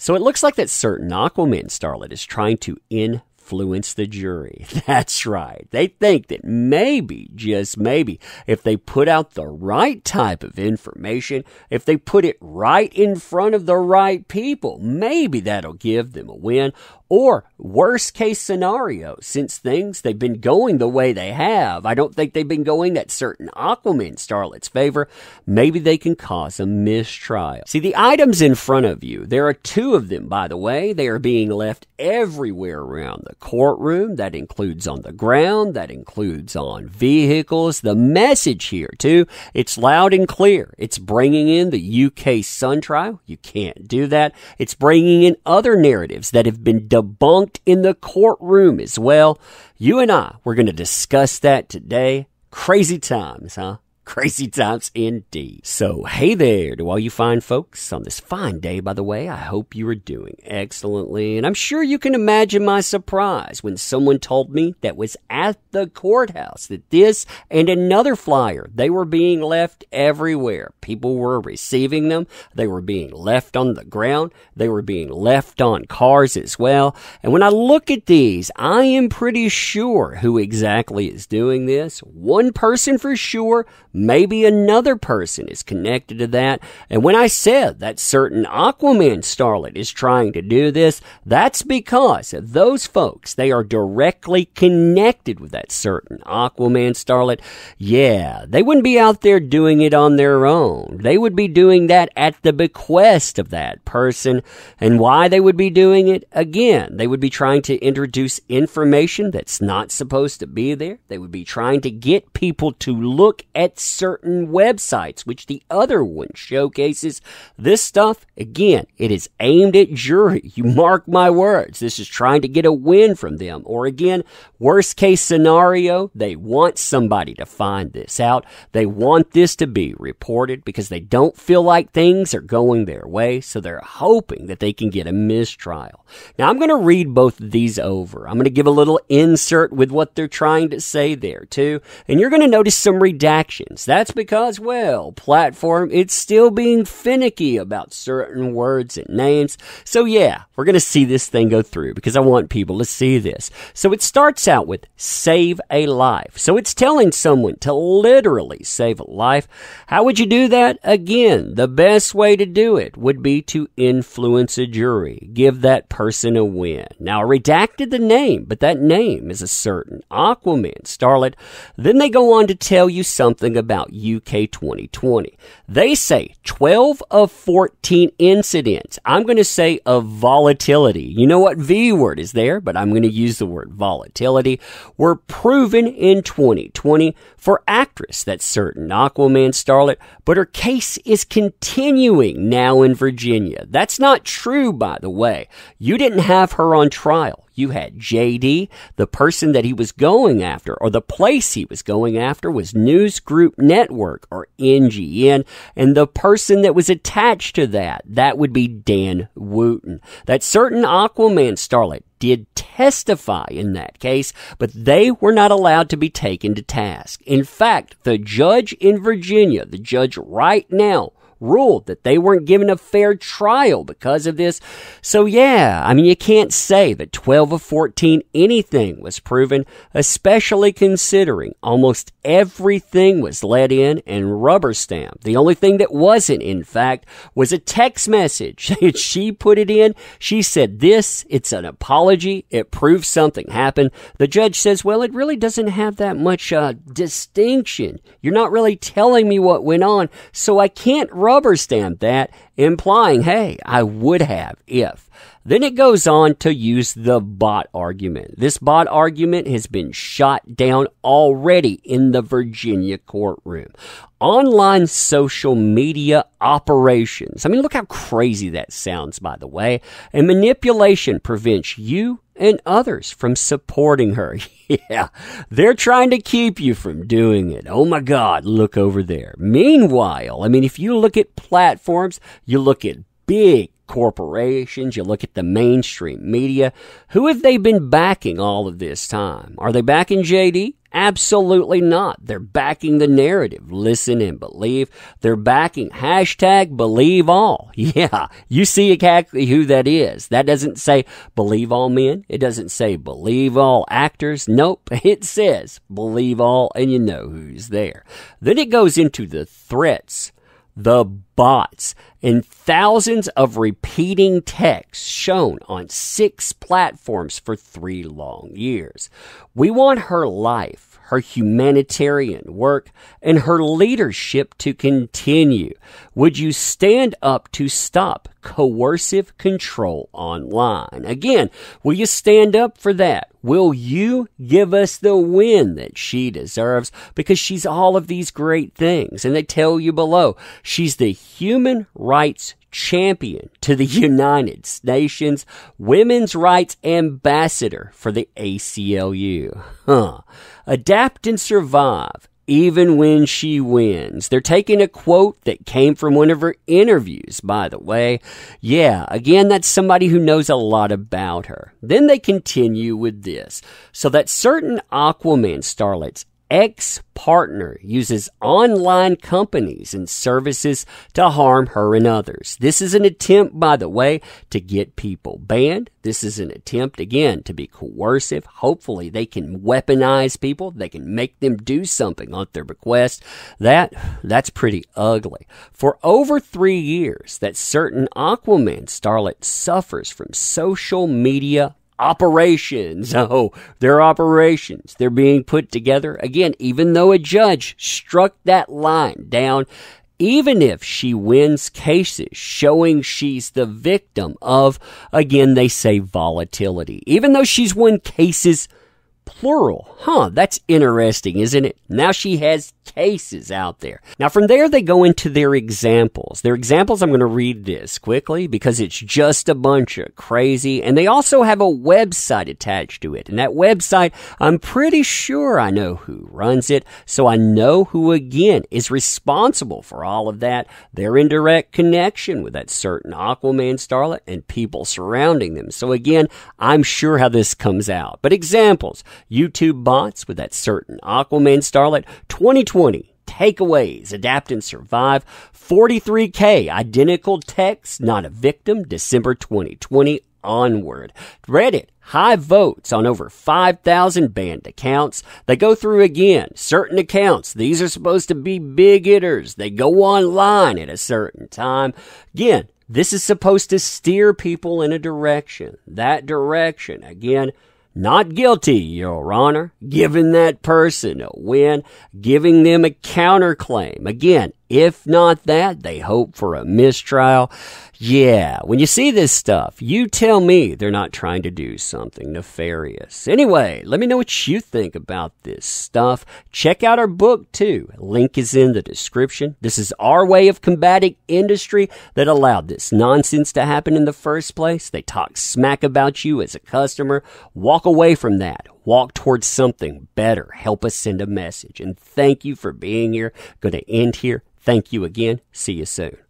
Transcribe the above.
So it looks like that certain Aquaman starlet is trying to influence the jury. That's right. They think that maybe, just maybe, if they put out the right type of information, if they put it right in front of the right people, maybe that'll give them a win. Or worst case scenario, since they've been going the way they have, I don't think they've been going that certain Aquaman starlet's favor, maybe they can cause a mistrial. See, the items in front of you, there are 2 of them, by the way. They are being left everywhere around the courtroom. That includes on the ground. That includes on vehicles. The message here, too, it's loud and clear. It's bringing in the UK Sun trial. You can't do that. It's bringing in other narratives that have been debunked in the courtroom as well. You and we're going to discuss that today. Crazy times, huh? Crazy times indeed. So, hey there to all you fine folks on this fine day, by the way. I hope you are doing excellently. And I'm sure you can imagine my surprise when someone told me that was at the courthouse that this and another flyer, they were being left everywhere. People were receiving them. They were being left on the ground. They were being left on cars as well. And when I look at these, I am pretty sure who exactly is doing this. One person for sure. Maybe another person is connected to that. And when I said that certain Aquaman starlet is trying to do this, that's because those folks, they are directly connected with that certain Aquaman starlet. Yeah, they wouldn't be out there doing it on their own. They would be doing that at the bequest of that person. And why they would be doing it? Again, they would be trying to introduce information that's not supposed to be there. They would be trying to get people to look at certain websites, which the other one showcases. This stuff, again, it is aimed at jury. You mark my words. This is trying to get a win from them. Or again, worst case scenario, they want somebody to find this out. They want this to be reported because they don't feel like things are going their way. So they're hoping that they can get a mistrial. Now, I'm going to read both of these over. I'm going to give a little insert with what they're trying to say there too. And you're going to notice some redactions. That's because, well, platform, it's still being finicky about certain words and names. So yeah, we're going to see this thing go through because I want people to see this. So it starts out with save a life. So it's telling someone to literally save a life. How would you do that? Again, the best way to do it would be to influence a jury. Give that person a win. Now, I redacted the name, but that name is a certain Aquaman starlet. Then they go on to tell you something about UK 2020. They say 12 of 14 incidents. I'm going to say of volatility. You know what V word is there, but I'm going to use the word volatility. Were proven in 2020 for actress, that certain Aquaman starlet, but her case is continuing now in Virginia. That's not true, by the way. You didn't have her on trial. You had JD, the person that he was going after, or the place he was going after was News Group Network, or NGN, and the person that was attached to that would be Dan Wooten. That certain Aquaman starlet did testify in that case, but they were not allowed to be taken to task. In fact, the judge in Virginia, the judge right now, ruled that they weren't given a fair trial because of this. So yeah, I mean, you can't say that 12 of 14 anything was proven, especially considering almost everything was let in and rubber stamped. The only thing that wasn't, in fact, was a text message. She put it in. She said it's an apology. It proves something happened. The judge says, well, it really doesn't have that much distinction. You're not really telling me what went on, so I can't rubber stamp that, implying, hey, I would have if. Then it goes on to use the bot argument. This bot argument has been shot down already in the Virginia courtroom. Online social media operations. I mean, look how crazy that sounds, by the way. And manipulation prevents you and others from supporting her. Yeah, they're trying to keep you from doing it. Oh my God, look over there. Meanwhile, I mean, if you look at platforms, you look at big corporations, you look at the mainstream media. Who have they been backing all of this time? Are they backing JD? Absolutely not. They're backing the narrative. Listen and believe. They're backing hashtag believe all. Yeah, you see exactly who that is. That doesn't say believe all men. It doesn't say believe all actors. Nope, it says believe all, and you know who's there. Then it goes into the threats, the bots, and thousands of repeating texts shown on 6 platforms for 3 long years. We want her life, her humanitarian work, and her leadership to continue. Would you stand up to stop coercive control online? Again, will you stand up for that? Will you give us the win that she deserves? Because she's all of these great things. And they tell you below, she's the human rights champion to the United Nations, women's rights ambassador for the ACLU. Adapt and survive, even when she wins. They're taking a quote that came from one of her interviews, by the way. Yeah, again, that's somebody who knows a lot about her. Then they continue with this. So that certain Aquaman starlet's ex-partner uses online companies and services to harm her and others. This is an attempt, by the way, to get people banned. This is an attempt, again, to be coercive. Hopefully they can weaponize people. They can make them do something at their bequest. That's pretty ugly. For over 3 years, that certain Aquaman starlet suffers from social media operations. Oh, they're operations. They're being put together. Again, even though a judge struck that line down, even if she wins cases showing she's the victim of, again, they say volatility. Even though she's won cases plural. That's interesting, isn't it? Now she has cases out there. Now from there they go into their examples. Their examples, I'm going to read this quickly because it's just a bunch of crazy. And they also have a website attached to it. And that website, I'm pretty sure I know who runs it. So I know who, again, is responsible for all of that. They're in direct connection with that certain Aquaman starlet and people surrounding them. So again, I'm sure how this comes out. But examples: YouTube bots with that certain Aquaman starlet, 2020 takeaways, adapt and survive, 43K identical texts, not a victim, December 2020 onward. Reddit, high votes on over 5,000 banned accounts. They go through again, certain accounts, these are supposed to be big hitters. They go online at a certain time. Again, this is supposed to steer people in a direction. That direction, again, not guilty, Your Honor. Giving that person a win, giving them a counterclaim. Again, if not that, they hope for a mistrial. Yeah, when you see this stuff, you tell me they're not trying to do something nefarious. Anyway, let me know what you think about this stuff. Check out our book, too. Link is in the description. This is our way of combating industry that allowed this nonsense to happen in the first place. They talk smack about you as a customer. Walk away from that. Walk towards something better. Help us send a message. And thank you for being here. Going to end here. Thank you again. See you soon.